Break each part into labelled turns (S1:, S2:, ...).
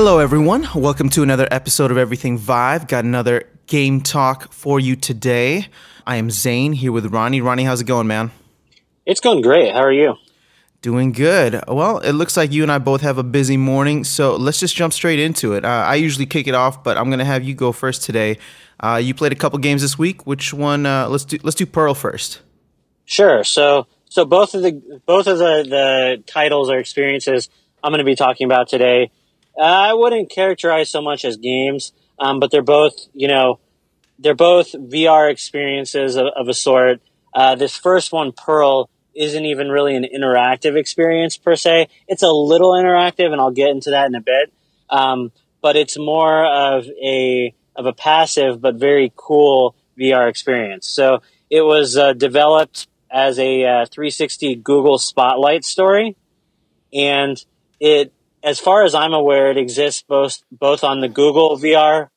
S1: Hello, everyone. Welcome to another episode of Everything Vive. Got another game talk for you today. I am Zane here with Ronnie. Ronnie, how's it going, man?
S2: It's going great. How are you?
S1: Doing good. Well, it looks like you and I both have a busy morning, so let's just jump straight into it. I usually kick it off, but I'm going to have you go first today. You played a couple games this week. Which one? Let's do Pearl first.
S2: Sure. So both of the titles or experiences I'm going to be talking about today, I wouldn't characterize so much as games, but they're both VR experiences of a sort. This first one, Pearl, isn't even really an interactive experience per se. It's a little interactive, and I'll get into that in a bit. But it's more of a passive but very cool VR experience. So it was developed as a 360 Google Spotlight story, and it, as far as I'm aware, it exists both on the Google VR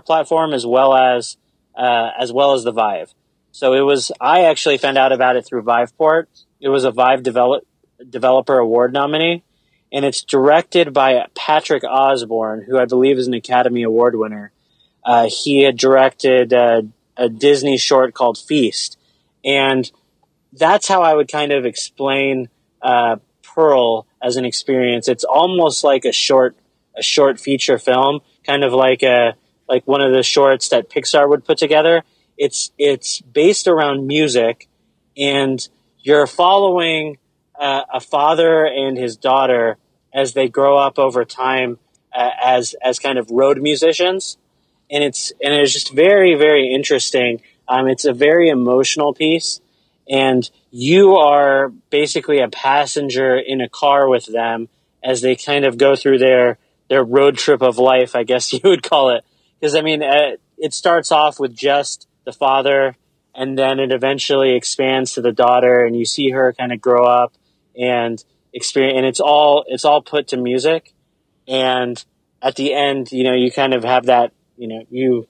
S2: platform as well as the Vive. So I actually found out about it through Viveport. It was a Vive Developer Award nominee, and it's directed by Patrick Osborne, who I believe is an Academy Award winner. He had directed a Disney short called Feast, and that's how I would kind of explain Pearl as an experience. It's almost like a short feature film, kind of like one of the shorts that Pixar would put together. It's based around music, and you're following a father and his daughter as they grow up over time as kind of road musicians, and it's just very, very interesting. It's a very emotional piece, and you are basically a passenger in a car with them as they kind of go through their road trip of life, I guess you would call it. Because, I mean, it starts off with just the father, and then it eventually expands to the daughter, and you see her kind of grow up and experience, and it's all put to music. And at the end, you kind of have that, you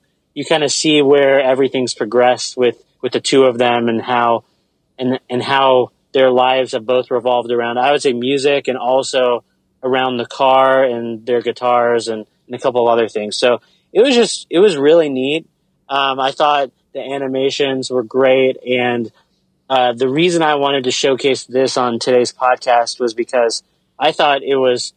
S2: kind of see where everything's progressed with the two of them, and how their lives have both revolved around, I would say, music, and also around the car and their guitars and a couple of other things. So it was really neat. I thought the animations were great, and the reason I wanted to showcase this on today's podcast was because I thought it was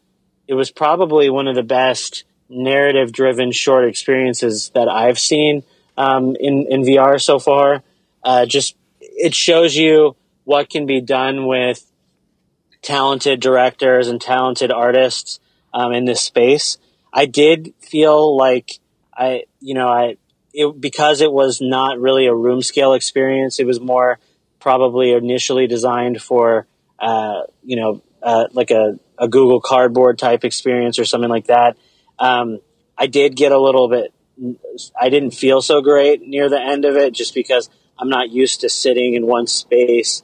S2: probably one of the best narrative-driven short experiences that I've seen in VR so far. It shows you what can be done with talented directors and talented artists in this space. I did feel like because it was not really a room scale experience, it was more probably initially designed for like a Google Cardboard type experience or something like that. I did get a little bit, I didn't feel so great near the end of it, just because I'm not used to sitting in one space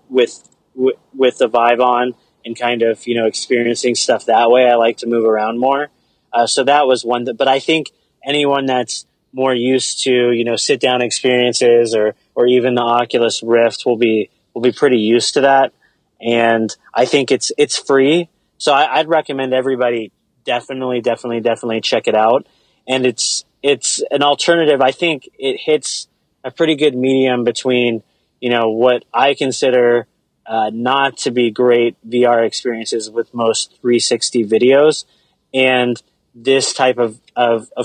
S2: with the Vive on and kind of experiencing stuff that way. I like to move around more, so that was one. But I think anyone that's more used to sit down experiences or even the Oculus Rift will be pretty used to that. And I think it's free, so I'd recommend everybody definitely check it out. And it's an alternative. I think it hits a pretty good medium between what I consider not to be great VR experiences with most 360 videos, and this type of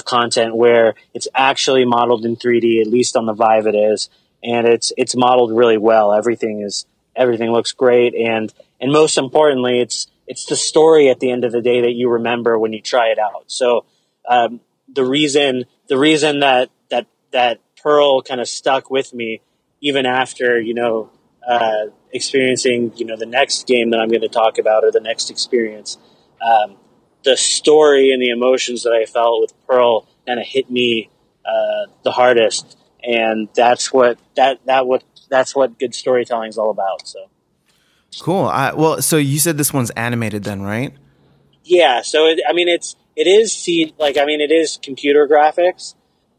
S2: content where it's actually modeled in 3D, at least on the Vive it is, and it's modeled really well. Everything looks great, and most importantly, it's the story at the end of the day that you remember when you try it out. So the reason that Pearl kind of stuck with me even after experiencing the next game that I'm going to talk about, or the next experience, the story and the emotions that I felt with Pearl kind of hit me the hardest, and that's what good storytelling is all about. So
S1: Cool. Well, so you said this one's animated then, right?
S2: yeah, so it is computer graphics,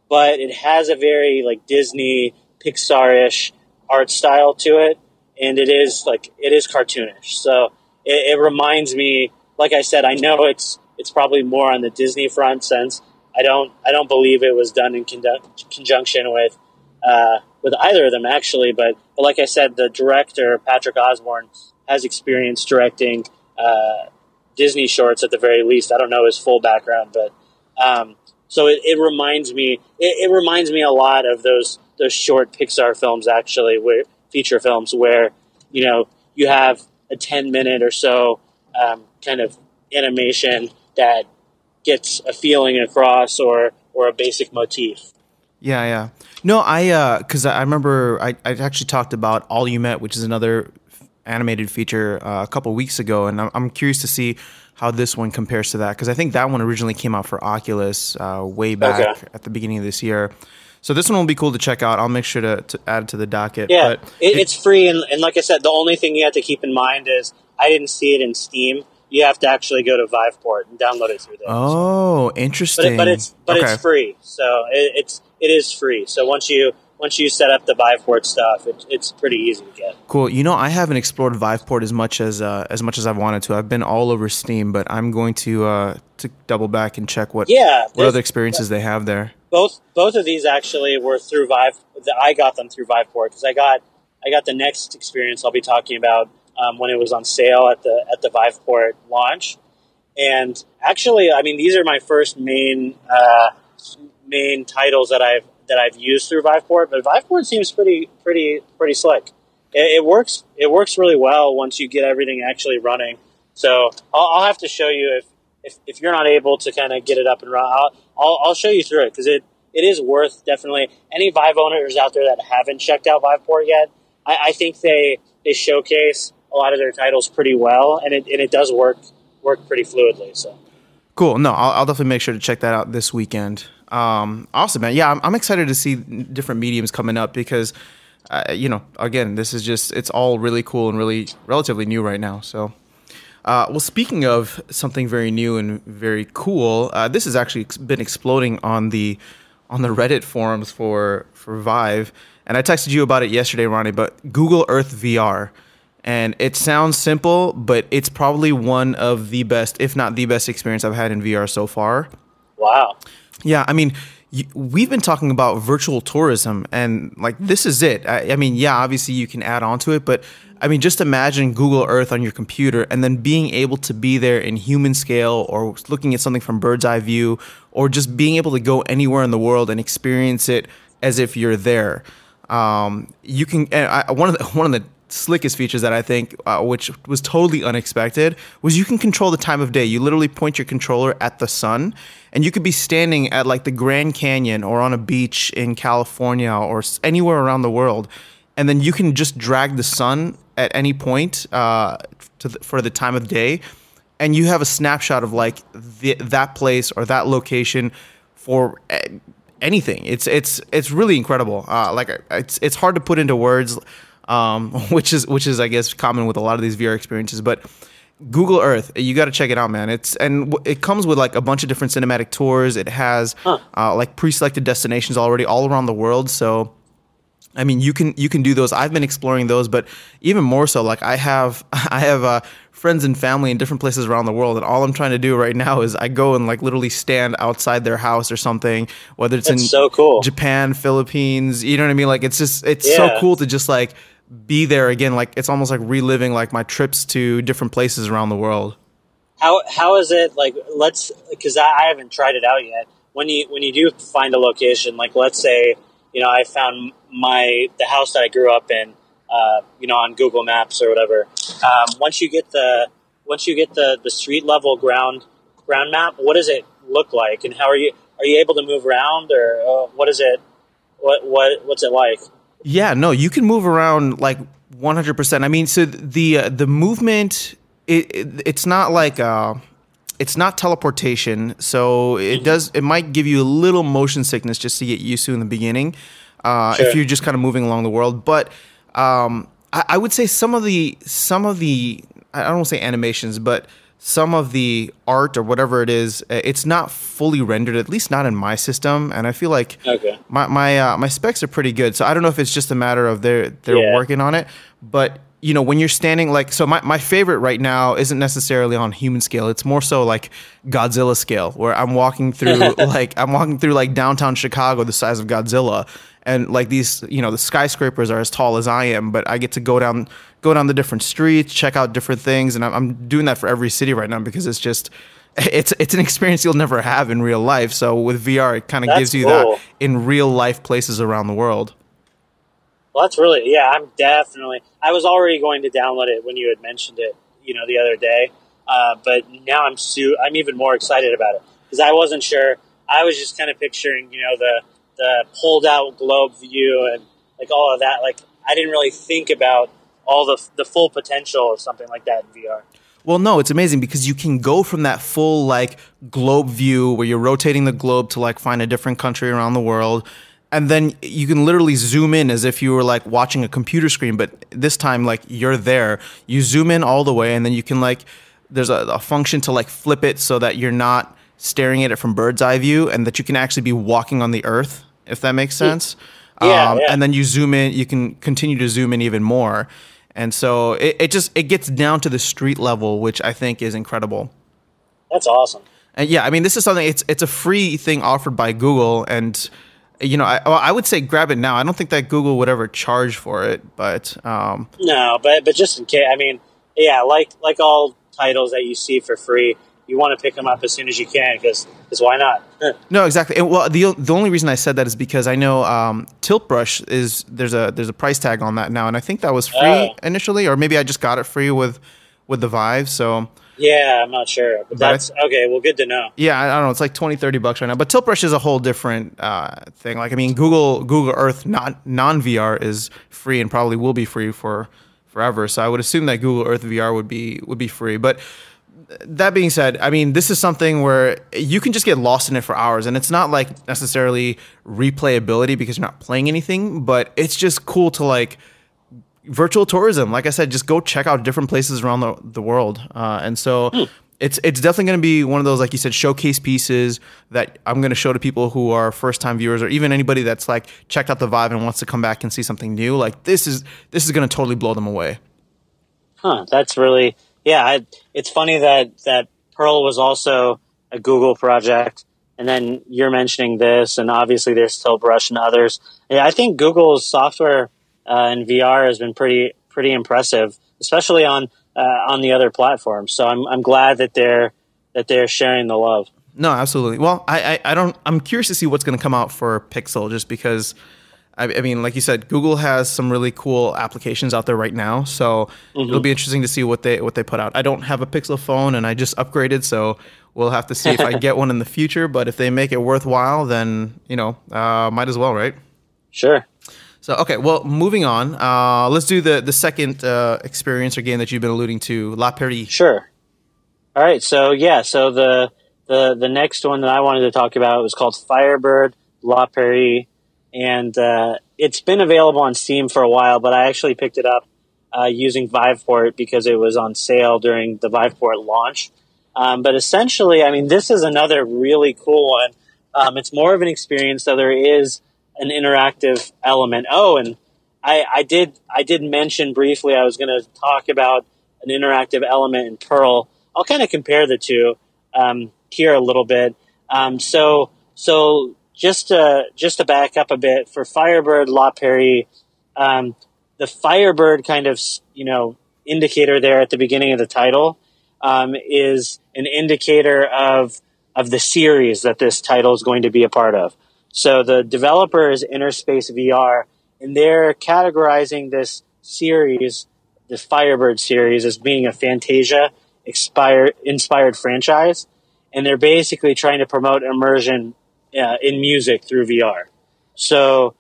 S2: but it has a very like Disney Pixar-ish art style to it, and it is cartoonish. So it reminds me, like I said, I know it's it's probably more on the Disney front, since I don't believe it was done in conjunction with either of them, actually. But like I said, the director Patrick Osborne has experience directing Disney shorts at the very least. I don't know his full background, but so it reminds me. It reminds me a lot of those short Pixar films, actually, where feature films, where you have a 10-minute or so kind of animation that gets a feeling across, or a basic motif.
S1: Yeah. No, because I remember I actually talked about All You Met, which is another animated feature a couple weeks ago, and I'm curious to see how this one compares to that, because I think that one originally came out for Oculus way back at the beginning of this year. So this one will be cool to check out. I'll make sure to add it to the docket.
S2: Yeah,
S1: but
S2: it's free, and like I said, the only thing you have to keep in mind is I didn't see it in Steam. You have to actually go to Viveport and download it through there.
S1: Oh, interesting.
S2: But it's free, so it is free. So once you set up the Viveport stuff, it's pretty easy to get.
S1: Cool. I haven't explored Viveport as much as I've wanted to. I've been all over Steam, but I'm going to double back and check what other experiences they have there.
S2: Both of these actually were through Vive. I got them through Viveport, because I got the next experience I'll be talking about when it was on sale at the Viveport launch. And actually, I mean, these are my first main titles that I've used through Viveport. But Viveport seems pretty slick. It works really well once you get everything actually running. So I'll have to show you if you're not able to kind of get it up and run. I'll show you through it, because it is worth, definitely, any Vive owners out there that haven't checked out Viveport yet. I think they showcase a lot of their titles pretty well, and it does work pretty fluidly. So
S1: cool. No, I'll definitely make sure to check that out this weekend. Awesome, man. Yeah, I'm excited to see different mediums coming up, because again, this is it's all really cool and really relatively new right now. So. Well, speaking of something very new and very cool, this has actually been exploding on the Reddit forums for Vive, and I texted you about it yesterday, Ronnie. But Google Earth VR, and it sounds simple, but it's probably one of the best, if not the best, experience I've had in VR so far.
S2: Wow.
S1: Yeah, I mean, we've been talking about virtual tourism, and like this is it. I mean, yeah, obviously you can add on to it, but I mean, just imagine Google Earth on your computer and then being able to be there in human scale, or looking at something from bird's eye view, or just being able to go anywhere in the world and experience it as if you're there. You can one of the slickest features that I think, which was totally unexpected, was you can control the time of day. You literally point your controller at the sun, and you could be standing at like the Grand Canyon or on a beach in California or anywhere around the world, and then you can just drag the sun at any point for the time of day, and you have a snapshot of like that place or that location for anything. It's really incredible. It's hard to put into words, which is I guess common with a lot of these VR experiences, but Google Earth, you got to check it out, man. It comes with like a bunch of different cinematic tours. It has like pre-selected destinations already all around the world. So I mean, you can do those. I've been exploring those, but even more so, like I have friends and family in different places around the world, and all I'm trying to do right now is I go and like literally stand outside their house or something, whether it's
S2: That's so cool.
S1: Japan, Philippines, you know what I mean? Like it's so cool to just like be there again. Like it's almost like reliving like my trips to different places around the world.
S2: How is it like? Because I haven't tried it out yet. When you do find a location, like let's say, I found the house that I grew up in, on Google Maps or whatever. Once you get the street level ground map, what does it look like, and how are you able to move around, or what is it? What's it like?
S1: Yeah, no, you can move around like 100%. I mean, so the movement, it's not like it's not teleportation, so it might give you a little motion sickness just to get used to in the beginning, if you're just kind of moving along the world. But I would say some of the I don't want to say animations, but some of the art or whatever it is, it's not fully rendered, at least not in my system. And I feel like my specs are pretty good. So I don't know if it's just a matter of they're working on it, but when you're standing like, so my favorite right now isn't necessarily on human scale. It's more so like Godzilla scale, where I'm walking through like downtown Chicago, the size of Godzilla. And like these, the skyscrapers are as tall as I am, but I get to go down the different streets, check out different things. And I'm doing that for every city right now because it's an experience you'll never have in real life. So with VR, it kind of gives you that in real life places around the world.
S2: Well, that's really, I was already going to download it when you had mentioned it, the other day. But now I'm even more excited about it because I wasn't sure. I was just kind of picturing, the pulled out globe view and like all of that. Like I didn't really think about all the full potential of something like that in VR.
S1: Well, no, it's amazing because you can go from that full like globe view where you're rotating the globe to like find a different country around the world. And then you can literally zoom in as if you were like watching a computer screen, but this time like you're there. You zoom in all the way, and then you can like there's a function to like flip it so that you're not staring at it from bird's eye view, and that you can actually be walking on the earth, if that makes sense.
S2: Yeah.
S1: And then you zoom in. You can continue to zoom in even more, and so it gets down to the street level, which I think is incredible.
S2: That's awesome.
S1: And yeah, I mean, this is something. It's a free thing offered by Google, and I would say grab it now. I don't think that Google would ever charge for it, but
S2: no, but just in case, I mean, yeah, like all titles that you see for free, you want to pick them up as soon as you can because why not?
S1: No, exactly. And well, the only reason I said that is because I know Tilt Brush there's a price tag on that now, and I think that was free initially, or maybe I just got it free with the Vive. So.
S2: Yeah, I'm not sure. But that's okay. Well, good to know.
S1: Yeah, I don't know. It's like $20-$30 right now. But Tilt Brush is a whole different thing. Like, I mean, Google Earth non-VR is free and probably will be free for forever. So I would assume that Google Earth VR would be free. But that being said, I mean, this is something where you can just get lost in it for hours. And it's not like necessarily replayability because you're not playing anything. But it's just cool to like virtual tourism. Like I said, just go check out different places around the world. And so it's definitely going to be one of those, like you said, showcase pieces that I'm going to show to people who are first time viewers, or even anybody that's like checked out the Vive and wants to come back and see something new. Like this is going to totally blow them away.
S2: Huh. That's really, yeah. It's funny that Pearl was also a Google project. And then you're mentioning this, and obviously there's Tilt Brush and others. Yeah, I think Google's software in VR has been pretty impressive, especially on the other platforms. So I'm glad that they're sharing the love.
S1: No, absolutely. Well, I'm curious to see what's going to come out for Pixel, just because I mean, like you said, Google has some really cool applications out there right now. So it'll be interesting to see what they put out. I don't have a Pixel phone, and I just upgraded, so we'll have to see if I get one in the future. But if they make it worthwhile, then might as well, right?
S2: Sure.
S1: So, okay, well, moving on, let's do the second experience or game that you've been alluding to, La Peri.
S2: Sure. All right, so the next one that I wanted to talk about was called Firebird, La Peri, and it's been available on Steam for a while, but I actually picked it up using Viveport because it was on sale during the Viveport launch. But essentially, I mean, this is another really cool one. It's more of an experience, so there is an interactive element. Oh, and I did mention briefly I was going to talk about an interactive element in Pearl. I'll kind of compare the two here a little bit. So just to back up a bit, for Firebird, La Peri, the Firebird kind of indicator there at the beginning of the title is an indicator of the series that this title is going to be a part of. So the developer is Interspace VR, and they're categorizing this series, the Firebird series, as being a Fantasia-inspired franchise, and they're basically trying to promote immersion in music through VR. So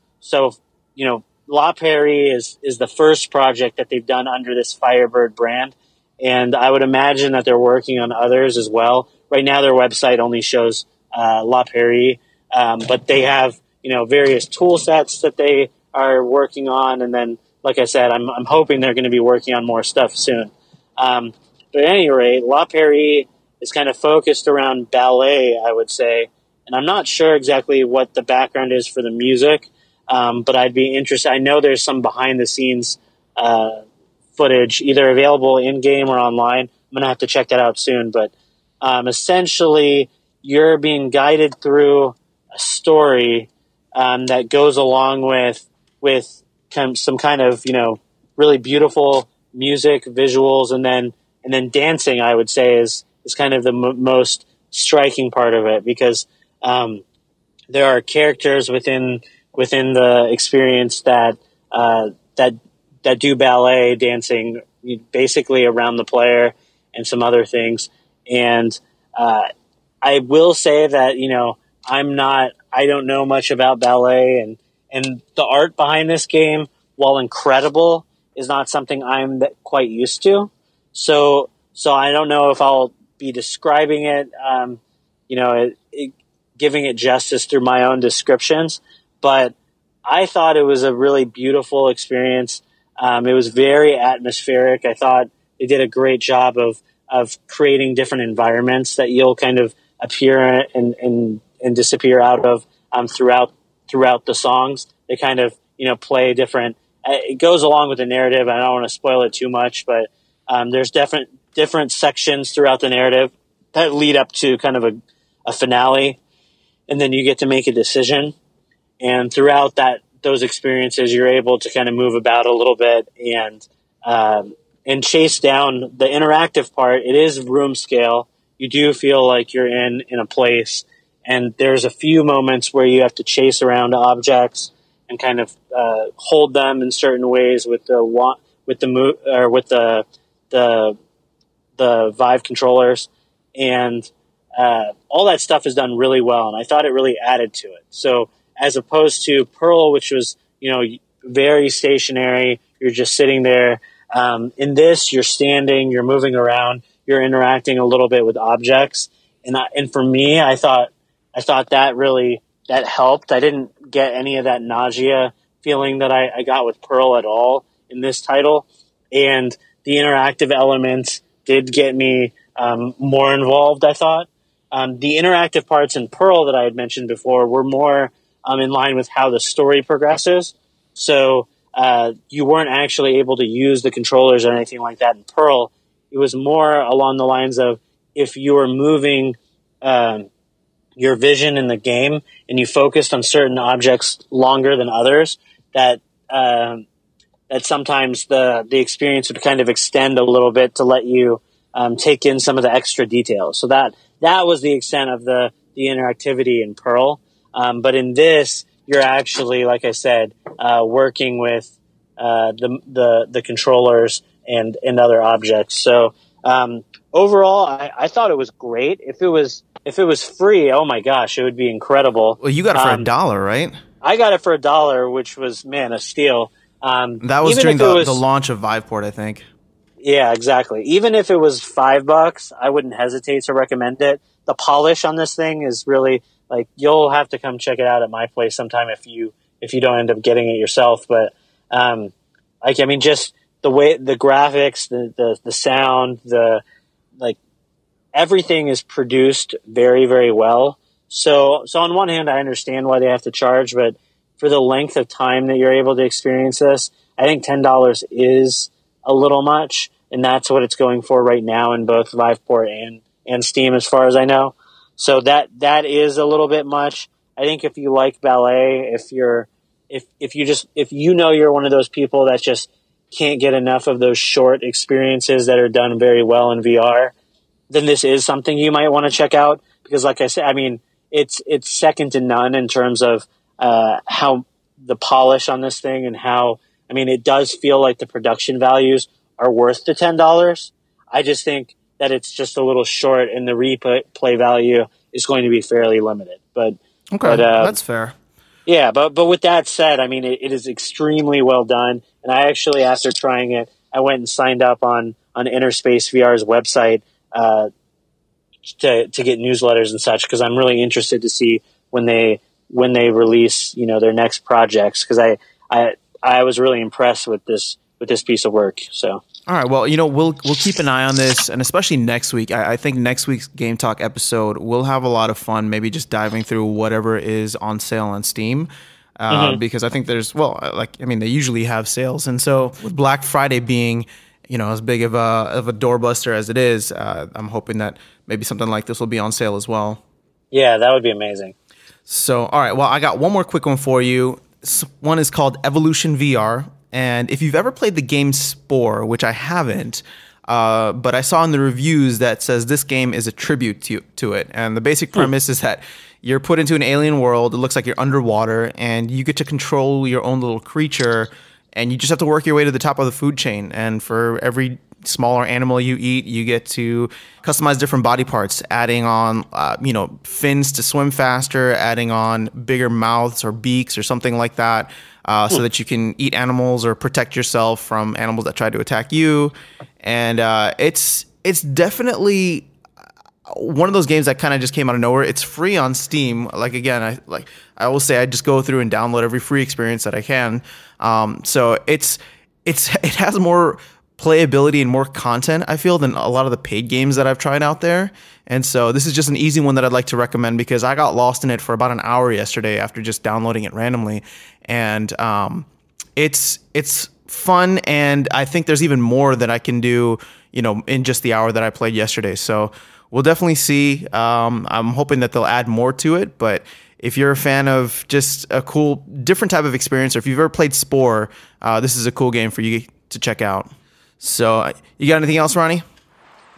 S2: La Peri is the first project that they've done under this Firebird brand, and I would imagine that they're working on others as well. Right now, their website only shows La Peri. But they have, various tool sets that they are working on. And then, like I said, I'm hoping they're going to be working on more stuff soon. But at any rate, La Peri is kind of focused around ballet, I would say. And I'm not sure exactly what the background is for the music, but I'd be interested. I know there's some behind the scenes footage, either available in game or online. I'm gonna have to check that out soon. But essentially, you're being guided through a story that goes along with some kind of really beautiful music, visuals, and then dancing. I would say is kind of the most striking part of it, because there are characters within the experience that do ballet dancing basically around the player and some other things. And I will say that I don't know much about ballet, and the art behind this game, while incredible, is not something I'm quite used to. So I don't know if I'll be describing it, giving it justice through my own descriptions. But I thought it was a really beautiful experience. It was very atmospheric. I thought they did a great job of creating different environments that you'll kind of appear and disappear out of throughout the songs. They kind of play different. It goes along with the narrative. I don't want to spoil it too much, but there's different sections throughout the narrative that lead up to kind of a finale, and then you get to make a decision. And throughout those experiences, you're able to kind of move about a little bit and chase down the interactive part. It is room scale. You do feel like you're in a place, and there's a few moments where you have to chase around objects and kind of hold them in certain ways with the Vive controllers, and all that stuff is done really well, and I thought it really added to it. So as opposed to Pearl, which was very stationary, you're just sitting there. In this, you're standing, you're moving around, you're interacting a little bit with objects, and for me, I thought that helped. I didn't get any of that nausea feeling that I got with Pearl at all in this title, and the interactive elements did get me more involved, I thought. The interactive parts in Pearl that I had mentioned before were more in line with how the story progresses. So you weren't actually able to use the controllers or anything like that in Pearl. It was more along the lines of, if you were moving your vision in the game and you focused on certain objects longer than others, that sometimes the experience would kind of extend a little bit to let you take in some of the extra details. So that was the extent of the interactivity in Pearl. But in this, you're actually, like I said, working with the controllers and other objects. So overall, I thought it was great. If it was free, oh my gosh, it would be incredible.
S1: Well, you got it for $1, right?
S2: I got it for $1, which was, man, a steal.
S1: That was during the launch of Viveport, I think.
S2: Yeah, exactly. Even if it was $5, I wouldn't hesitate to recommend it. The polish on this thing is really, like, you'll have to come check it out at my place sometime if you don't end up getting it yourself. But just the way the graphics, the sound, everything is produced very, very well. So on one hand, I understand why they have to charge, but for the length of time that you're able to experience this, I think $10 is a little much, and that's what it's going for right now in both Viveport and Steam, as far as I know. So that is a little bit much. I think if you like ballet, if you're one of those people that just can't get enough of those short experiences that are done very well in VR, then this is something you might want to check out, because, like I said, I mean, it's second to none in terms of how the polish on this thing, and how, I mean, it does feel like the production values are worth the $10. I just think that it's just a little short, and the replay value is going to be fairly limited. But
S1: that's fair.
S2: Yeah, but with that said, I mean, it is extremely well done. And I actually, after trying it, I went and signed up on Interspace VR's website to get newsletters and such, because I'm really interested to see when they release their next projects, because I was really impressed with this piece of work. So.
S1: All right, well, we'll keep an eye on this, and especially next week. I think next week's Game Talk episode, we'll have a lot of fun, maybe just diving through whatever is on sale on Steam, because I think they usually have sales. And so with Black Friday being as big of a doorbuster as it is, I'm hoping that maybe something like this will be on sale as well.
S2: Yeah, that would be amazing.
S1: So, all right, well, I got one more quick one for you. One is called Evolution VR, and if you've ever played the game Spore, which I haven't, but I saw in the reviews that says this game is a tribute to it, and the basic premise is that you're put into an alien world. It looks like you're underwater, and you get to control your own little creature, and you just have to work your way to the top of the food chain. And for every smaller animal you eat, you get to customize different body parts, adding on, fins to swim faster, adding on bigger mouths or beaks or something like that, so that you can eat animals or protect yourself from animals that try to attack you. And it's definitely one of those games that kind of just came out of nowhere. It's free on Steam. Like, again, I will say I just go through and download every free experience that I can. So it has more playability and more content, I feel, than a lot of the paid games that I've tried out there. And so this is just an easy one that I'd like to recommend, because I got lost in it for about an hour yesterday after just downloading it randomly. And it's fun, and I think there's even more that I can do, in just the hour that I played yesterday. So we'll definitely see. I'm hoping that they'll add more to it, but if you're a fan of just a cool, different type of experience, or if you've ever played Spore, this is a cool game for you to check out. So, you got anything else, Ronnie?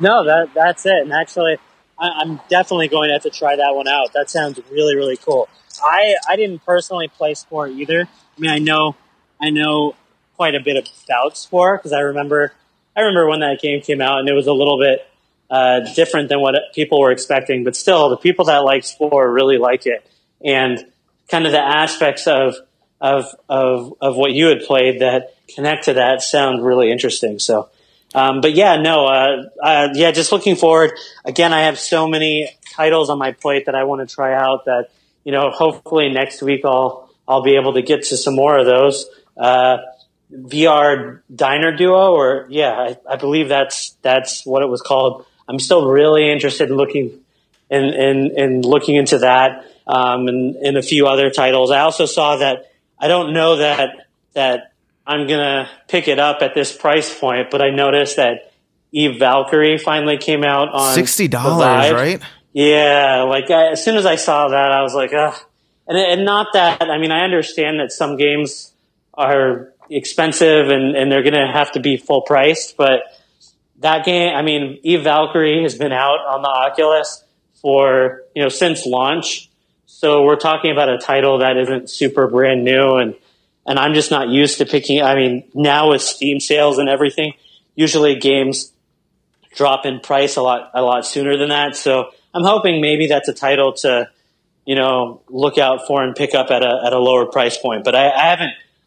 S2: No, that's it. And actually, I'm definitely going to have to try that one out. That sounds really, really cool. I didn't personally play Spore either. I mean, I know quite a bit about Spore, because I remember when that game came out, and it was a little bit different than what people were expecting. But still, the people that like Spore really like it, and kind of the aspects of what you had played that connect to that sound really interesting. So, but yeah, no, just looking forward. Again, I have so many titles on my plate that I want to try out that, hopefully next week I'll be able to get to some more of those. VR Diner Duo, I believe that's what it was called. I'm still really interested in looking into that, and a few other titles. I also saw that, I don't know that I'm going to pick it up at this price point, but I noticed that Eve Valkyrie finally came out on
S1: $60, right?
S2: Yeah. As soon as I saw that, I was like, ugh. And not that, I mean, I understand that some games are expensive and they're going to have to be full priced, but that game, I mean, Eve Valkyrie has been out on the Oculus for, since launch. So we're talking about a title that isn't super brand new, and I'm just not used to picking. I mean, now with Steam sales and everything, usually games drop in price a lot sooner than that. So I'm hoping maybe that's a title to, look out for and pick up at a lower price point. But I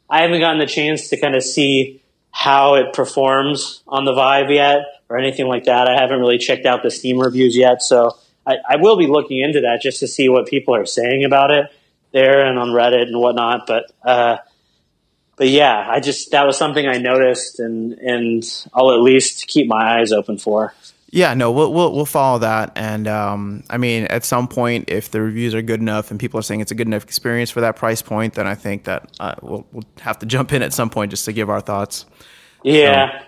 S2: haven't gotten the chance to kind of see how it performs on the Vive yet or anything like that. I haven't really checked out the Steam reviews yet, so I will be looking into that just to see what people are saying about it there and on Reddit and whatnot. But yeah, that was something I noticed, and I'll at least keep my eyes open for.
S1: Yeah, no, we'll follow that, and I mean, at some point, if the reviews are good enough and people are saying it's a good enough experience for that price point, then I think that we'll have to jump in at some point just to give our thoughts.
S2: Yeah.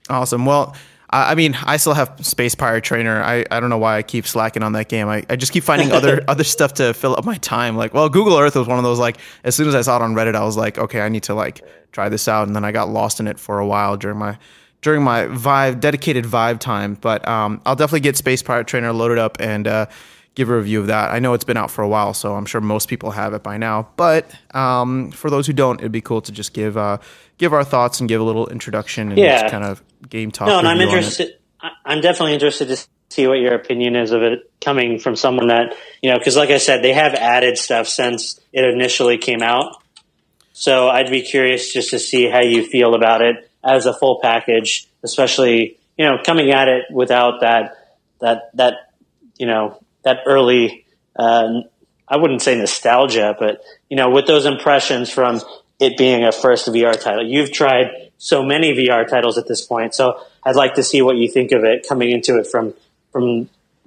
S1: So, awesome. Well, I mean, I still have Space Pirate Trainer. I don't know why I keep slacking on that game. I just keep finding other stuff to fill up my time. Google Earth was one of those, as soon as I saw it on Reddit, I was like, okay, I need to try this out. And then I got lost in it for a while during my dedicated Vive time. But I'll definitely get Space Pirate Trainer loaded up and give a review of that. I know it's been out for a while, so I'm sure most people have it by now. But for those who don't, it'd be cool to just give our thoughts and give a little introduction and just kind of game talk.
S2: No, and I'm interested. I'm definitely interested to see what your opinion is of it coming from someone that, because like I said, they have added stuff since it initially came out. So I'd be curious just to see how you feel about it as a full package, especially, coming at it without that early, I wouldn't say nostalgia, but, with those impressions from it being a first VR title. You've tried so many VR titles at this point, so I'd like to see what you think of it coming into it from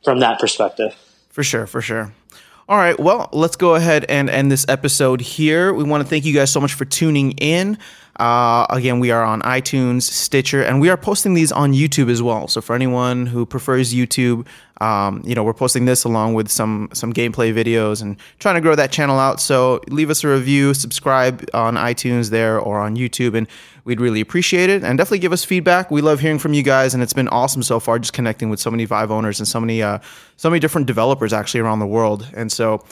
S2: that perspective.
S1: For sure. All right, well, let's go ahead and end this episode here. We want to thank you guys so much for tuning in. Again, we are on iTunes, Stitcher, and we are posting these on YouTube as well. So for anyone who prefers YouTube, we're posting this along with some gameplay videos and trying to grow that channel out. So leave us a review, subscribe on iTunes there or on YouTube, and we'd really appreciate it. And definitely give us feedback. We love hearing from you guys, and it's been awesome so far, just connecting with so many Vive owners and so many different developers actually around the world. And so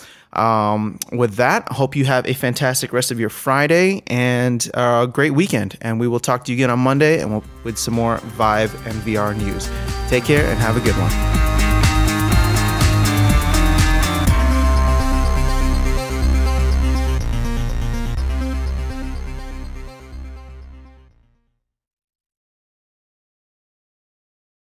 S1: with that, I hope you have a fantastic rest of your Friday and a great weekend. And we will talk to you again on Monday with some more Vive and VR news. Take care and have a good one.